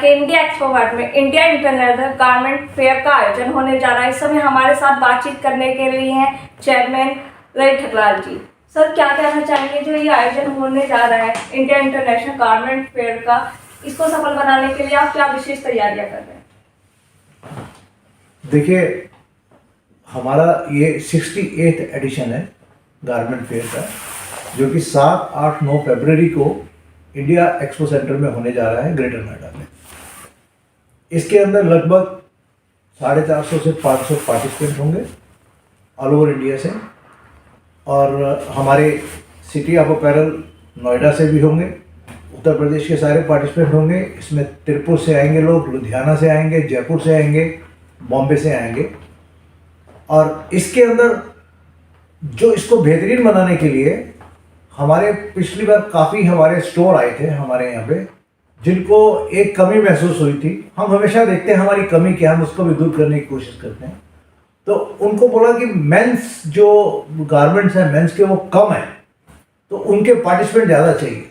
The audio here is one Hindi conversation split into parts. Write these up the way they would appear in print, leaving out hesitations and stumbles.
के इंडिया एक्सपो मार्ट में इंडिया इंटरनेशनल गारमेंट फेयर का आयोजन होने जा रहा है। इस समय हमारे साथ बातचीत करने के लिए हैं चेयरमैन रवि ठकराल जी। सर, क्या कहना चाहेंगे जो ये आयोजन होने जा रहा है इंडिया इंटरनेशनल गारमेंट फेयर का, इसको सफल बनाने के लिए आप क्या विशेष तैयारियां कर रहे हैं? देखिए, हमारा ये 68th एडिशन है गारमेंट फेयर का, जो कि 7, 8, 9 फरवरी को इंडिया एक्सपो सेंटर में होने जा रहा है ग्रेटर नोएडा में। इसके अंदर लगभग 450 से 500 पार्टिसिपेंट होंगे ऑल ओवर इंडिया से, और हमारे सिटी ऑफ अपैरल नोएडा से भी होंगे, उत्तर प्रदेश के सारे पार्टिसिपेंट होंगे। इसमें तिरुपुर से आएंगे लोग, लुधियाना से आएंगे, जयपुर से आएंगे, बॉम्बे से आएंगे। और इसके अंदर जो इसको बेहतरीन बनाने के लिए हमारे पिछली बार काफ़ी हमारे स्टोर आए थे हमारे यहाँ पे, जिनको एक कमी महसूस हुई थी। हम हमेशा देखते हैं हमारी कमी क्या, हम उसको भी दूर करने की कोशिश करते हैं। तो उनको बोला कि मेंस जो गारमेंट्स हैं मेंस के वो कम हैं, तो उनके पार्टिसिपेंट ज़्यादा चाहिए।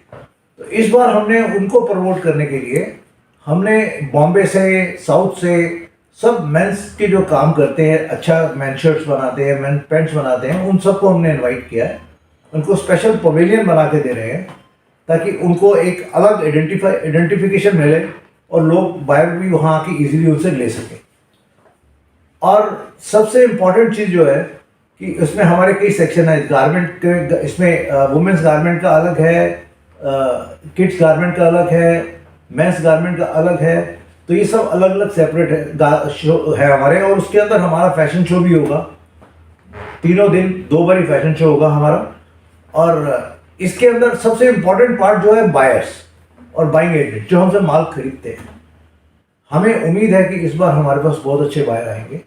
तो इस बार हमने उनको प्रमोट करने के लिए हमने बॉम्बे से, साउथ से सब मेंस के जो काम करते हैं, अच्छा मेन शर्ट्स बनाते हैं, मेन पैंट्स बनाते हैं, उन सबको हमने इनवाइट किया है। उनको स्पेशल पवेलियन बना के दे रहे हैं ताकि उनको एक अलग आइडेंटिफिकेशन मिले और लोग बाहर भी वहाँ आके इजीली उनसे ले सकें। और सबसे इम्पॉर्टेंट चीज़ जो है कि इसमें हमारे कई सेक्शन है गारमेंट के। इसमें वुमेंस गारमेंट का अलग है, किड्स गारमेंट का अलग है, मेंस गारमेंट का अलग है। तो ये सब अलग अलग सेपरेट शो है हमारे। और उसके अंदर हमारा फैशन शो भी होगा, तीनों दिन 2 बार ही फैशन शो होगा हमारा। और इसके अंदर सबसे इम्पॉर्टेंट पार्ट जो है बायर्स और बाइंग एजेंट, जो हमसे माल खरीदते हैं। हमें उम्मीद है कि इस बार हमारे पास बहुत अच्छे बायर आएंगे।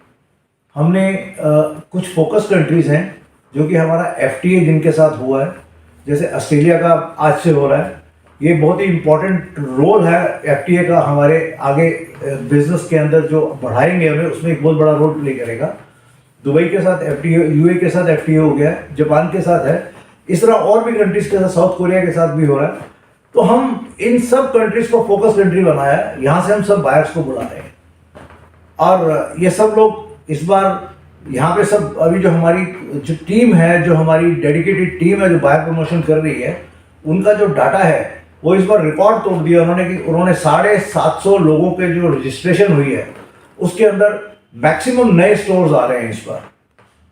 हमने कुछ फोकस कंट्रीज़ हैं जो कि हमारा FTA जिनके साथ हुआ है, जैसे ऑस्ट्रेलिया का आज से हो रहा है। ये बहुत ही इम्पॉर्टेंट रोल है FTA का हमारे आगे बिजनेस के अंदर, जो बढ़ाएंगे हमें, उसमें एक बहुत बड़ा रोल प्ले करेगा। दुबई के साथ FTA, UAE के साथ FTA हो गया है, जापान के साथ है, इस तरह और भी कंट्रीज के साथ, साउथ कोरिया के साथ भी हो रहा है। तो हम इन सब कंट्रीज को फोकस कंट्री बनाया है, यहाँ से हम सब बायर्स को बुला रहे हैं। और ये सब लोग इस बार यहाँ पे सब, अभी जो हमारी जो टीम है, जो हमारी डेडिकेटेड टीम है जो बायर प्रमोशन कर रही है, उनका जो डाटा है वो इस बार रिकॉर्ड तोड़ दिया उन्होंने कि उन्होंने 750 लोगों के जो रजिस्ट्रेशन हुई है उसके अंदर मैक्सिमम नए स्टोर्स आ रहे हैं इस बार।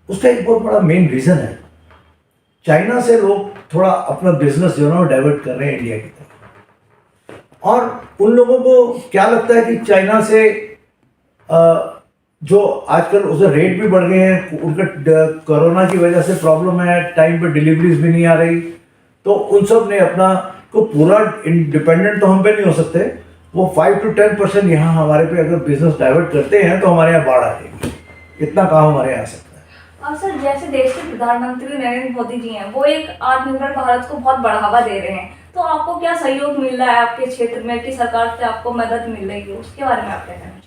उसका एक बहुत बड़ा मेन रीज़न है, चाइना से लोग थोड़ा अपना बिजनेस जो है ना डाइवर्ट कर रहे हैं इंडिया की तरफ। और उन लोगों को क्या लगता है कि चाइना से जो आजकल उसके रेट भी बढ़ गए हैं, उनका कोरोना की वजह से प्रॉब्लम है, टाइम पे डिलीवरीज भी नहीं आ रही। तो उन सब ने अपना को पूरा इंडिपेंडेंट तो हम पे नहीं हो सकते, वो 5 to 10% यहाँ हमारे पे अगर बिजनेस डाइवर्ट करते हैं तो हमारे यहाँ बाढ़ आ जाएगी। इतना काम हमारे यहाँ आ सकता है। और सर, जैसे देश के प्रधानमंत्री नरेंद्र मोदी जी हैं, वो एक आत्मनिर्भर भारत को बहुत बढ़ावा दे रहे हैं। तो आपको क्या सहयोग मिल रहा है आपके क्षेत्र में कि सरकार से आपको मदद मिल रही है, उसके बारे में आप क्या कहना चाहेंगे?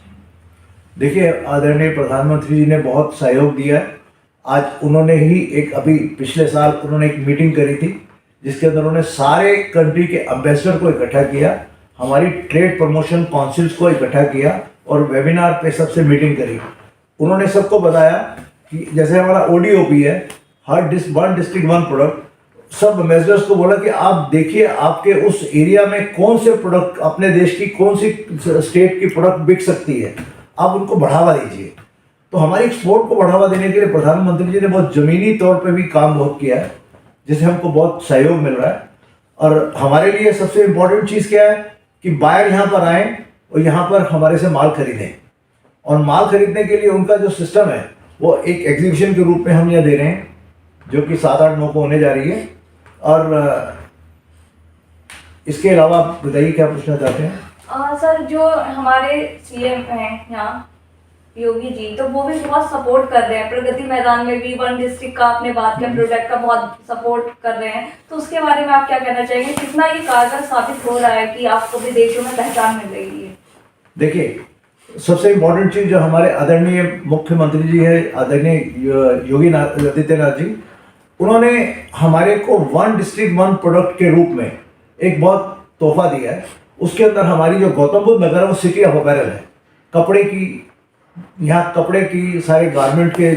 देखिए, आदरणीय प्रधानमंत्री जी ने बहुत सहयोग दिया है। आज उन्होंने ही एक, अभी पिछले साल उन्होंने एक मीटिंग करी थी जिसके अंदर उन्होंने सारे कंट्री के एम्बेसडर को इकट्ठा किया, हमारी ट्रेड प्रमोशन काउंसिल्स को इकट्ठा किया और वेबिनार पे सबसे मीटिंग करी। उन्होंने सबको बताया कि जैसे हमारा ODOP है, हर 1 डिस्ट्रिक्ट 1 प्रोडक्ट, सब एम्बेसडर्स को बोला कि आप देखिए आपके उस एरिया में कौन से प्रोडक्ट, अपने देश की कौन सी स्टेट की प्रोडक्ट बिक सकती है, आप उनको बढ़ावा दीजिए। तो हमारी एक्सपोर्ट को बढ़ावा देने के लिए प्रधानमंत्री जी ने बहुत ज़मीनी तौर पे भी काम बहुत किया है, जिससे हमको बहुत सहयोग मिल रहा है। और हमारे लिए सबसे इम्पोर्टेंट चीज़ क्या है कि बायर यहाँ पर आएँ और यहाँ पर हमारे से माल खरीदें। और माल खरीदने के लिए उनका जो सिस्टम है वो एक एग्जीबिशन के रूप में हम यहाँ दे रहे हैं, जो कि 7, 8, 9 को होने जा रही है। और इसके अलावा आप बताइए क्या पूछना चाहते हैं? सर, जो हमारे CM हैं यहाँ योगी जी, तो वो भी बहुत सपोर्ट कर रहे हैं। प्रगति मैदान में भी 1 डिस्ट्रिक्ट का आपने बात किया, प्रोडक्ट का बहुत सपोर्ट कर रहे हैं। तो उसके बारे में आप क्या कहना चाहेंगे, कितना ये कारगर साबित हो रहा है कि आपको विदेशों में पहचान मिल रही है? देखिए, सबसे इम्पोर्टेंट चीज़ जो हमारे आदरणीय मुख्यमंत्री जी है, आदरणीय योगी आदित्यनाथ जी, उन्होंने हमारे को 1 डिस्ट्रिक्ट 1 प्रोडक्ट के रूप में एक बहुत तोहफा दिया है। उसके अंदर हमारी जो गौतम बुद्ध नगर है वो सिटी ऑफ अपैरल है। कपड़े की, यहाँ कपड़े की सारे गारमेंट के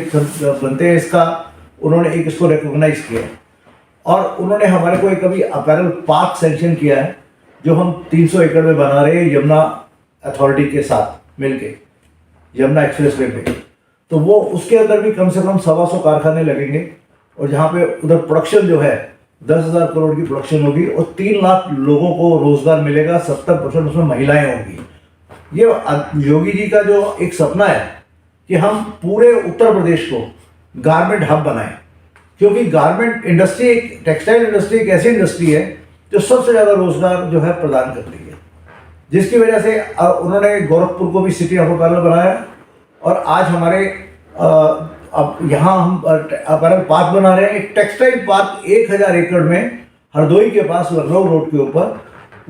बनते हैं, इसका उन्होंने एक इसको रिकॉग्नाइज किया है। और उन्होंने हमारे को एक अभी अपैरल पार्क सैंक्शन किया है जो हम 300 एकड़ में बना रहे हैं यमुना अथॉरिटी के साथ मिलके, यमुना एक्सप्रेस वे पे। तो वो उसके अंदर भी कम से कम 125 कारखाने लगेंगे और जहाँ पे उधर प्रोडक्शन जो है 10,000 करोड़ की प्रोडक्शन होगी और 3 लाख लोगों को रोजगार मिलेगा, 70% उसमें महिलाएं होंगी। ये योगी जी का जो एक सपना है कि हम पूरे उत्तर प्रदेश को गारमेंट हब बनाएं, क्योंकि गारमेंट इंडस्ट्री, एक टेक्सटाइल इंडस्ट्री एक ऐसी इंडस्ट्री है जो सबसे ज़्यादा रोजगार जो है प्रदान करती है, जिसकी वजह से उन्होंने गोरखपुर को भी सिटी ऑफ अपैरल बनाया। और आज हमारे अब यहाँ हम अपैरल पार्क बना रहे हैं, एक टेक्सटाइल पार्क 1000 एकड़ में हरदोई के पास लखनऊ रोड के ऊपर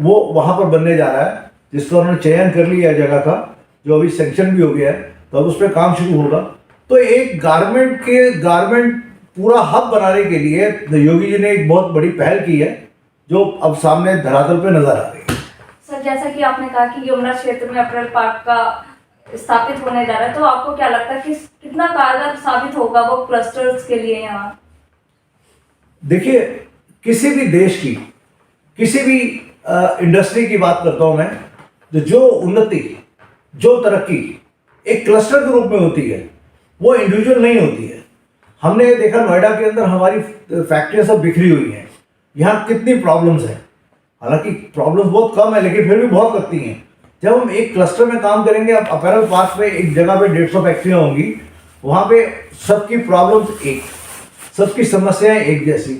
वो वहाँ पर बनने जा रहा है, जिसका उन्होंने चयन कर लिया है जगह का, जो अभी सेंक्शन भी हो गया है, तो अब उस पर काम शुरू होगा। तो एक गारमेंट पूरा हब बनाने के लिए योगी जी ने एक बहुत बड़ी पहल की है जो अब सामने धरातल पे नजर आ रही है। सर, जैसा कि आपने कहा कि यमुना क्षेत्र में अपैरल पार्क का स्थापित होने जा रहा है, तो आपको क्या लगता है कि कितना कारगर साबित होगा वो क्लस्टर्स के लिए यहाँ? देखिए, किसी भी देश की, किसी भी इंडस्ट्री की बात करता हूं मैं, तो जो उन्नति, जो तरक्की एक क्लस्टर के रूप में होती है, वो इंडिविजुअल नहीं होती है। हमने ये देखा नोएडा के अंदर हमारी फैक्ट्रियां सब बिखरी हुई हैं, यहाँ कितनी प्रॉब्लम्स हैं। हालांकि प्रॉब्लम्स बहुत कम है लेकिन फिर भी बहुत लगती हैं। जब हम एक क्लस्टर में काम करेंगे, अब अपैरल पार्क में एक जगह पे 150 फैक्ट्रियाँ होंगी, वहाँ पे सबकी प्रॉब्लम्स एक, सबकी समस्याएं एक जैसी,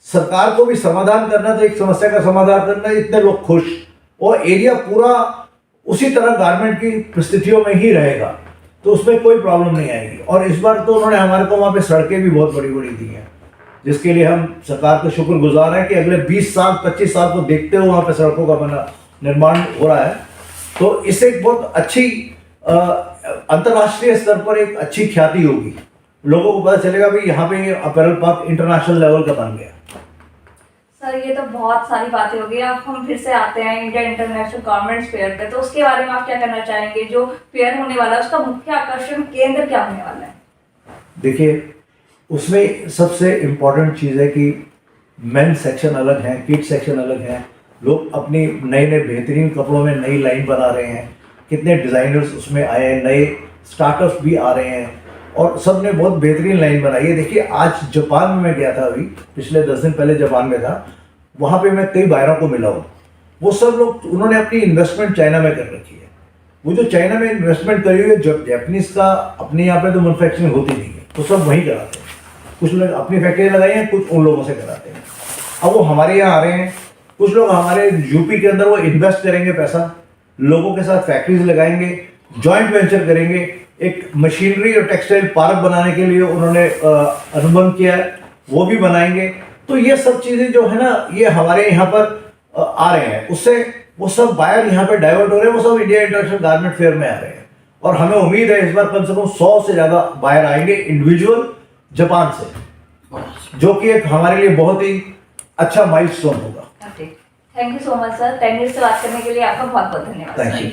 सरकार को भी समाधान करना, तो एक समस्या का समाधान करना, इतने लोग खुश, और एरिया पूरा उसी तरह गारमेंट की परिस्थितियों में ही रहेगा, तो उसमें कोई प्रॉब्लम नहीं आएगी। और इस बार तो उन्होंने हमारे को वहाँ पे सड़कें भी बहुत बड़ी बड़ी दी हैं, जिसके लिए हम सरकार का शुक्रगुजार हैं कि अगले 20 साल 25 साल को देखते हुए वहाँ पे सड़कों का बना निर्माण हो रहा है। तो इससे एक बहुत अच्छी अंतर्राष्ट्रीय स्तर पर एक अच्छी ख्याति होगी, लोगों को पता चलेगा भाई यहाँ पे अपैरल पार्क इंटरनेशनल लेवल का बन गया। सर, ये तो बहुत सारी बातें हो गई। अब हम फिर से आते हैं इंडिया इंटरनेशनल गारमेंट्स फेयर पे, तो उसके बारे में आप क्या कहना चाहेंगे? जो फेयर होने वाला है उसका मुख्य आकर्षण केंद्र क्या होने वाला है? देखिए, उसमें सबसे इम्पोर्टेंट चीज़ है कि मेन सेक्शन अलग है, किड सेक्शन अलग है, लोग अपनी नए नए बेहतरीन कपड़ों में नई लाइन बना रहे हैं, कितने डिज़ाइनर्स उसमें आए हैं, नए स्टार्टअप्स भी आ रहे हैं और सब ने बहुत बेहतरीन लाइन बनाई है। देखिए, आज जापान में मैं गया था, अभी पिछले 10 दिन पहले जापान में था, वहाँ पे मैं कई बायरों को मिला हूँ। वो सब लोग, उन्होंने अपनी इन्वेस्टमेंट चाइना में कर रखी है। वो जो चाइना में इन्वेस्टमेंट करी हुई है, जब जैपनीज़ का अपने यहाँ पे तो मैन्युफैक्चरिंग होती नहीं है, तो सब वहीं कराते हैं। कुछ लोग अपनी फैक्ट्री लगाई हैं, कुछ उन लोगों से कराते हैं। अब वो हमारे यहाँ आ रहे हैं, कुछ लोग हमारे यूपी के अंदर वो इन्वेस्ट करेंगे पैसा, लोगों के साथ फैक्ट्रीज लगाएंगे, जॉइंट वेंचर करेंगे, एक मशीनरी और टेक्सटाइल पार्क बनाने के लिए उन्होंने अनुबंध किया है, वो भी बनाएंगे। तो ये सब चीज़ें जो है ना, ये हमारे यहाँ पर आ रहे हैं, उससे वो सब बायर यहाँ पे डाइवर्ट हो रहे हैं, वो सब इंडिया इंटरनेशनल गारमेंट फेयर में आ रहे हैं। और हमें उम्मीद है इस बार कम से कम 100 से ज़्यादा बायर आएंगे इंडिविजुअल जापान से, जो कि एक हमारे लिए बहुत ही अच्छा माइलस्टोन होगा। Thank you so much sir. 10 minute से बात करने के लिए आपका बहुत बहुत धन्यवाद। Thank you.